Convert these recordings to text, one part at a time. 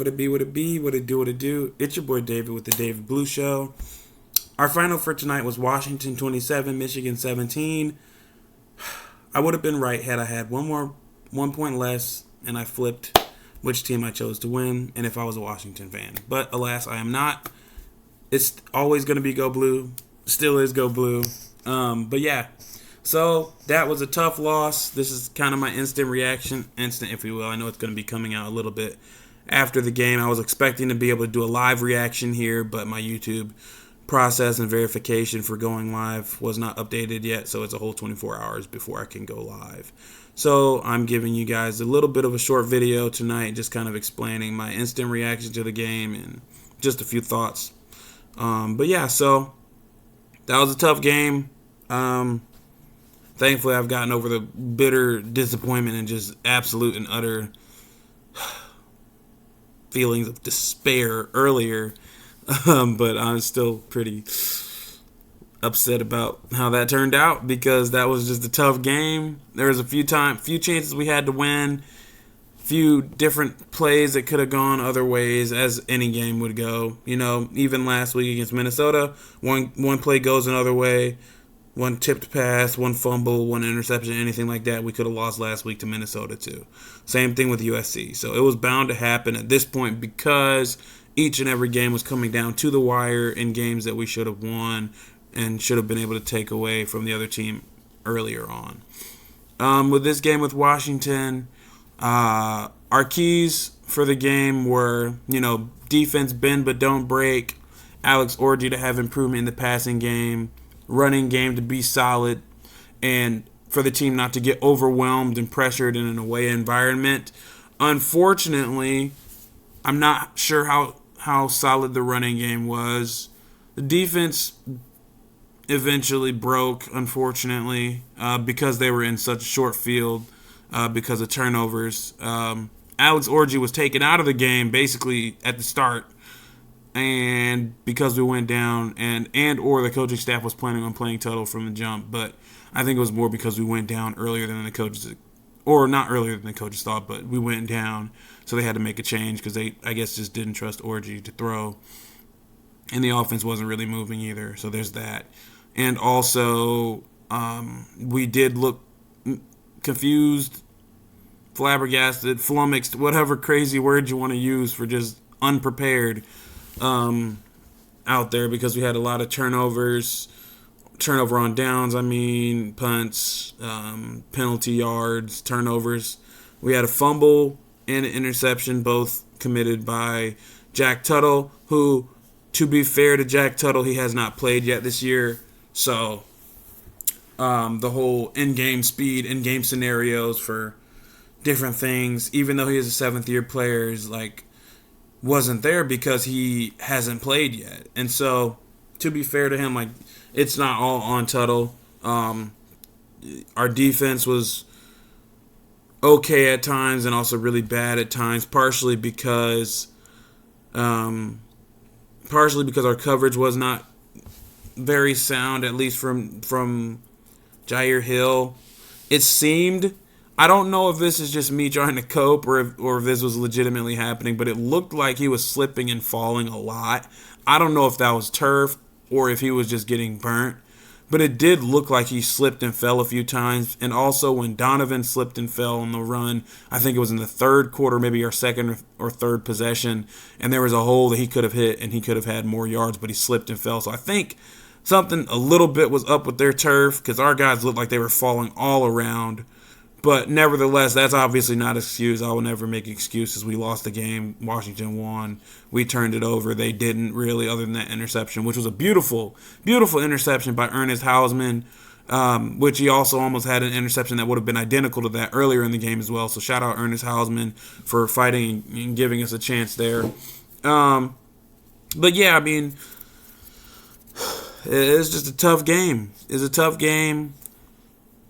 What it be, what it be, what it do, what it do. It's your boy David with the David Blue Show. Our final for tonight was Washington 27, Michigan 17. I would have been right had I had 1 point less and I flipped which team I chose to win and if I was a Washington fan. But alas, I am not. It's always going to be Go Blue. Still is Go Blue. But yeah. So that was a tough loss. This is kind of my instant reaction. Instant, if you will. I know it's going to be coming out a little bit after the game. I was expecting to be able to do a live reaction here, but my YouTube process and verification for going live was not updated yet, so it's a whole 24 hours before I can go live. So I'm giving you guys a little bit of a short video tonight, just kind of explaining my instant reaction to the game and just a few thoughts. But yeah, so that was a tough game. Thankfully, I've gotten over the bitter disappointment and just absolute and utter feelings of despair earlier, but I'm still pretty upset about how that turned out because that was just a tough game. There was a few chances we had to win, few different plays that could have gone other ways, as any game would go. You know, even last week against Minnesota, one play goes another way. One tipped pass, one fumble, one interception, anything like that, we could have lost last week to Minnesota too. Same thing with USC. So it was bound to happen at this point because each and every game was coming down to the wire in games that we should have won and should have been able to take away from the other team earlier on. With this game with Washington, our keys for the game were, defense bend but don't break, Alex Orji to have improvement in the passing game, running game to be solid, and for the team not to get overwhelmed and pressured in an away environment. Unfortunately, I'm not sure how solid the running game was. The defense eventually broke, unfortunately, because they were in such a short field because of turnovers. Alex Orji was taken out of the game basically at the start, and because we went down and or the coaching staff was planning on playing Tuttle from the jump, but I think it was more because we went down earlier than the coaches, or not earlier than the coaches thought, but we went down, so they had to make a change because they, I guess, just didn't trust Orji to throw, and the offense wasn't really moving either, so there's that. And also, we did look confused, flabbergasted, flummoxed, whatever crazy word you want to use for just unprepared out there, because we had a lot of turnover on downs, punts, penalty yards, turnovers. We had a fumble and an interception, both committed by Jack Tuttle, who, to be fair to Jack Tuttle, he has not played yet this year. So the whole in-game speed, in-game scenarios for different things, even though he is a seventh-year player, is wasn't there because he hasn't played yet. And so, to be fair to him, it's not all on Tuttle. Our defense was okay at times and also really bad at times, partially because our coverage was not very sound, at least from Jair Hill. It seemed, I don't know if this is just me trying to cope or if this was legitimately happening, but it looked like he was slipping and falling a lot. I don't know if that was turf or if he was just getting burnt, but it did look like he slipped and fell a few times. And also when Donovan slipped and fell on the run, I think it was in the third quarter, maybe our second or third possession, and there was a hole that he could have hit and he could have had more yards, but he slipped and fell. So I think something a little bit was up with their turf because our guys looked like they were falling all around. But nevertheless, that's obviously not an excuse. I will never make excuses. We lost the game. Washington won. We turned it over. They didn't really, other than that interception, which was a beautiful, beautiful interception by Ernest Hausman, which he also almost had an interception that would have been identical to that earlier in the game as well. So shout out Ernest Hausman for fighting and giving us a chance there. But yeah, it's just a tough game. It's a tough game.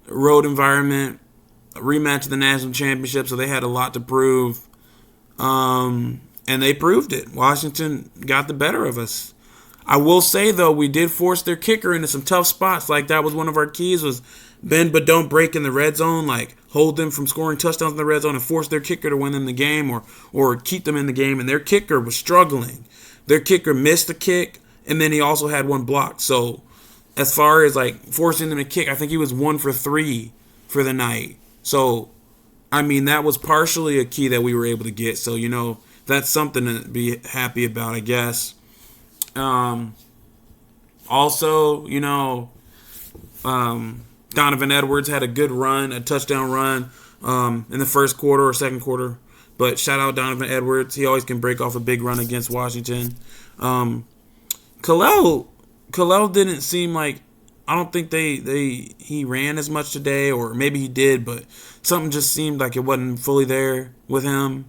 Road environment. Rematch of the national championship, so they had a lot to prove, and they proved it. Washington got the better of us. I will say, though, we did force their kicker into some tough spots. That was one of our keys, was bend but don't break in the red zone, like hold them from scoring touchdowns in the red zone and force their kicker to win them the game, or keep them in the game. And their kicker was struggling. Their kicker missed a kick, and then he also had one blocked. So as far as like forcing them to kick, I think he was 1 for 3 for the night. So I mean, that was partially a key that we were able to get. So that's something to be happy about, I guess. Also, Donovan Edwards had a good run, a touchdown run in the first quarter or second quarter. But shout out Donovan Edwards. He always can break off a big run against Washington. Khalil didn't seem like, I don't think he ran as much today, or maybe he did, but something just seemed like it wasn't fully there with him.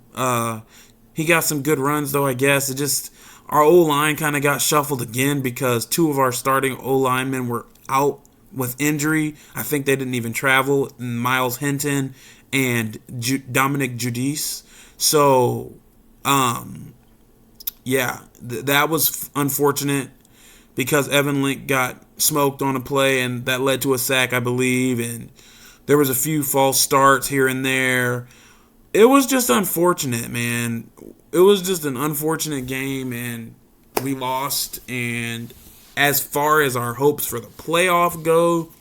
He got some good runs though, I guess. It just, our O-line kind of got shuffled again because 2 of our starting O-linemen were out with injury. I think they didn't even travel, Miles Hinton and Dominic Judice. So, that was unfortunate because Evan Link got smoked on a play, and that led to a sack, I believe, and there was a few false starts here and there. It was just unfortunate, man. It was just an unfortunate game, and we lost. And as far as our hopes for the playoff go,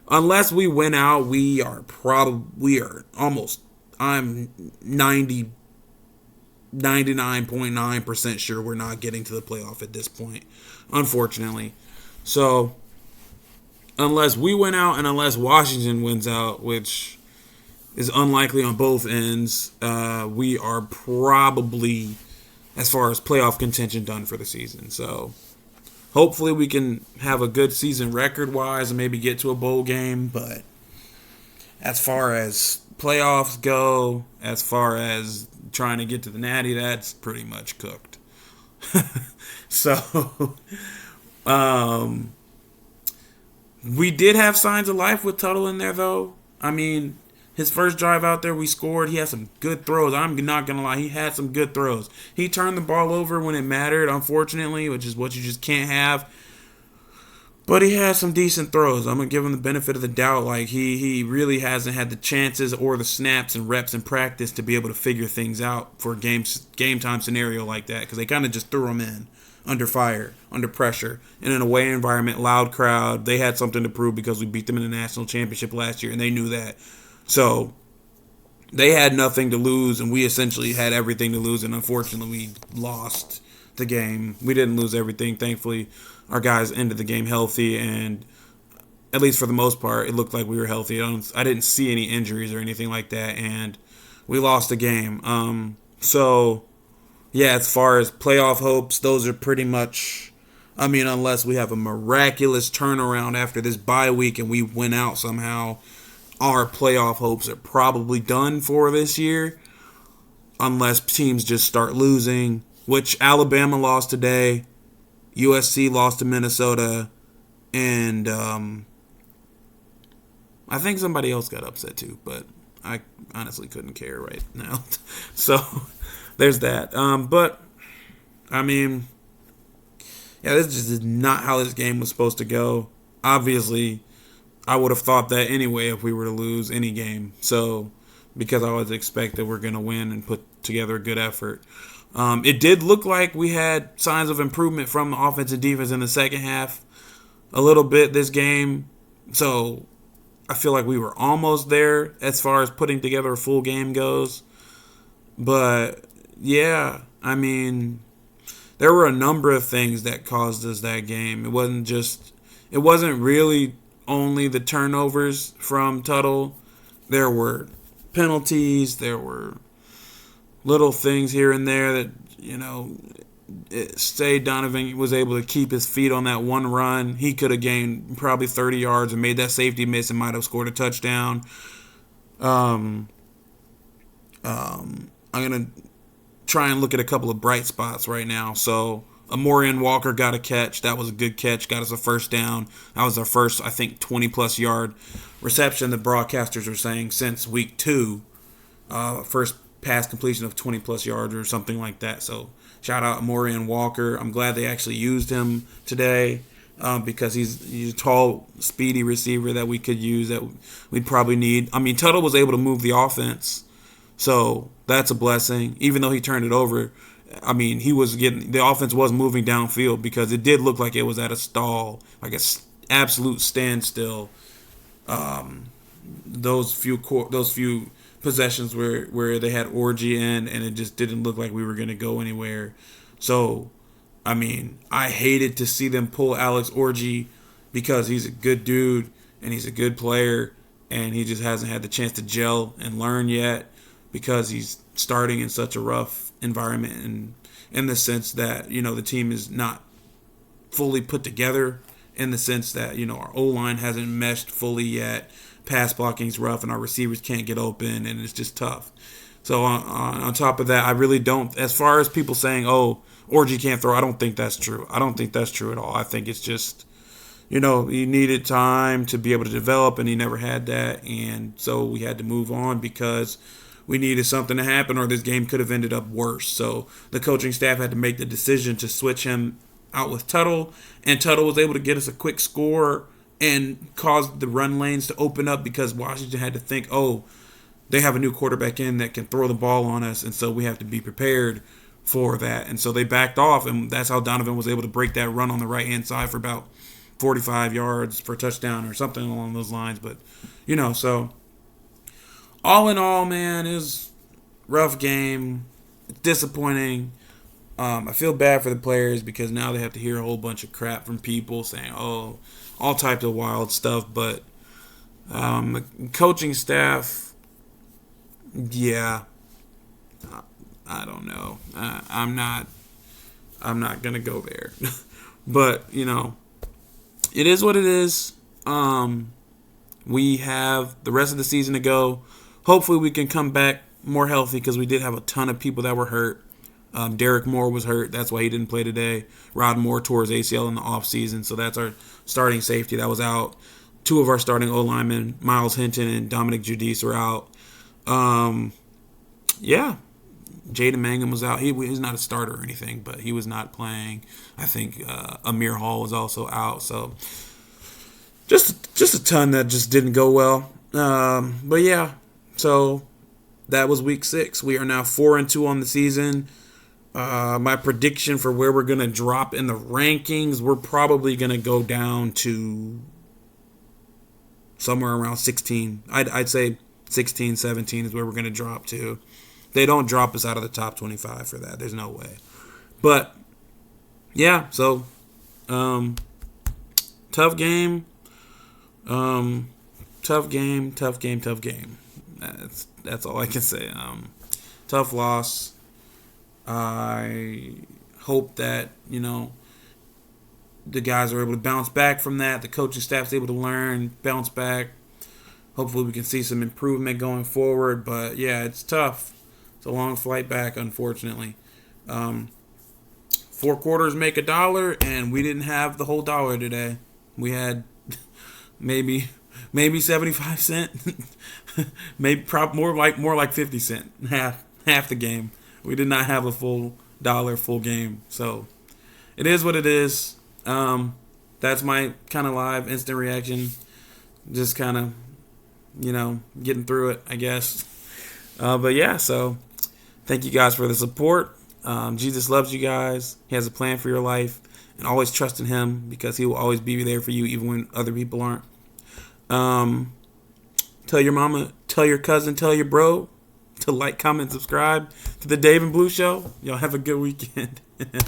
unless we win out, I'm 99.9% sure we're not getting to the playoff at this point, unfortunately. So, unless we win out and unless Washington wins out, which is unlikely on both ends, we are probably, as far as playoff contention, done for the season. So hopefully we can have a good season record-wise and maybe get to a bowl game. But as far as playoffs go, as far as trying to get to the Natty, that's pretty much cooked. So, we did have signs of life with Tuttle in there, though. I mean, his first drive out there, we scored. He had some good throws. I'm not going to lie. He had some good throws. He turned the ball over when it mattered, unfortunately, which is what you just can't have. But he had some decent throws. I'm going to give him the benefit of the doubt. Like, he really hasn't had the chances or the snaps and reps in practice to be able to figure things out for a game time scenario like that, because they kind of just threw him in under fire, under pressure, in an away environment, loud crowd. They had something to prove because we beat them in the national championship last year, and they knew that. So they had nothing to lose, and we essentially had everything to lose, and unfortunately we lost the game. We didn't lose everything. Thankfully, our guys ended the game healthy, and at least for the most part, it looked like we were healthy. I didn't see any injuries or anything like that, and we lost the game. So, yeah, as far as playoff hopes, those are pretty much, I mean, unless we have a miraculous turnaround after this bye week and we win out somehow, our playoff hopes are probably done for this year, unless teams just start losing, which Alabama lost today, USC lost to Minnesota, and I think somebody else got upset too, but I honestly couldn't care right now. So there's that. But, I mean, yeah, this just is not how this game was supposed to go. Obviously, I would have thought that anyway if we were to lose any game. So, because I always expect that we're going to win and put together a good effort. It did look like we had signs of improvement from the offense and defense in the second half a little bit this game. So, I feel like we were almost there as far as putting together a full game goes. But, yeah, I mean, there were a number of things that caused us that game. It wasn't really only the turnovers from Tuttle. There were penalties. There were little things here and there that, say Donovan was able to keep his feet on that one run. He could have gained probably 30 yards and made that safety miss and might have scored a touchdown. I'm going to try and look at a couple of bright spots right now. So, Amorian Walker got a catch. That was a good catch. Got us a first down. That was our first, I think, 20-plus yard reception, the broadcasters are saying, since week 2. First pass completion of 20-plus yards or something like that. So, shout out Amorian Walker. I'm glad they actually used him today. because he's a tall, speedy receiver that we could use that we'd probably need. I mean, Tuttle was able to move the offense, so that's a blessing. Even though he turned it over, I mean, he was getting the offense was moving downfield because it did look like it was at a stall, like a absolute standstill. Those few possessions where they had Orgy in, and it just didn't look like we were going to go anywhere. So, I mean, I hated to see them pull Alex Orgy because he's a good dude and he's a good player, and he just hasn't had the chance to gel and learn yet because he's starting in such a rough environment, and in the sense that the team is not fully put together, in the sense that our O-line hasn't meshed fully yet. Pass blocking's rough, and our receivers can't get open, and it's just tough. So on top of that, I really don't. As far as people saying, "Oh, Orgy can't throw," I don't think that's true. I don't think that's true at all. I think it's just he needed time to be able to develop, and he never had that, and so we had to move on because we needed something to happen, or this game could have ended up worse. So the coaching staff had to make the decision to switch him out with Tuttle, and Tuttle was able to get us a quick score and caused the run lanes to open up because Washington had to think, oh, they have a new quarterback in that can throw the ball on us, and so we have to be prepared for that. And so they backed off, and that's how Donovan was able to break that run on the right-hand side for about 45 yards for a touchdown or something along those lines. But, so all in all, man, it was a rough game. It's disappointing. I feel bad for the players because now they have to hear a whole bunch of crap from people saying, oh, all types of wild stuff. But the coaching staff, yeah, I don't know. I'm not gonna go there. But it is what it is. We have the rest of the season to go. Hopefully we can come back more healthy because we did have a ton of people that were hurt. Derek Moore was hurt. That's why he didn't play today. Rod Moore tore his ACL in the offseason, so that's our starting safety that was out. Two of our starting O-linemen, Miles Hinton and Dominic Giudice, were out. Yeah, Jaden Mangum was out. He's not a starter or anything, but he was not playing. I think Amir Hall was also out. So just a ton that just didn't go well. But yeah, so that was week 6. We are now 4-2 on the season. My prediction for where we're going to drop in the rankings, we're probably going to go down to somewhere around 16. I'd say 16, 17 is where we're going to drop to. They don't drop us out of the top 25 for that. There's no way. But, yeah, so tough game. Tough game. That's all I can say. Tough loss. I hope that, the guys are able to bounce back from that. The coaching staff's able to learn, bounce back. Hopefully we can see some improvement going forward. But, yeah, it's tough. It's a long flight back, unfortunately. 4 quarters make $1, and we didn't have the whole dollar today. We had maybe 75 cents. Maybe more like 50 cents. Half the game. We did not have a full dollar full game. So it is what it is. That's my kind of live instant reaction. Just kind of, getting through it, I guess. But yeah, so thank you guys for the support. Jesus loves you guys. He has a plan for your life, and always trust in him because he will always be there for you even when other people aren't. Tell your mama, tell your cousin, tell your bro to like, comment, subscribe to the Dave and Blue Show. Y'all have a good weekend.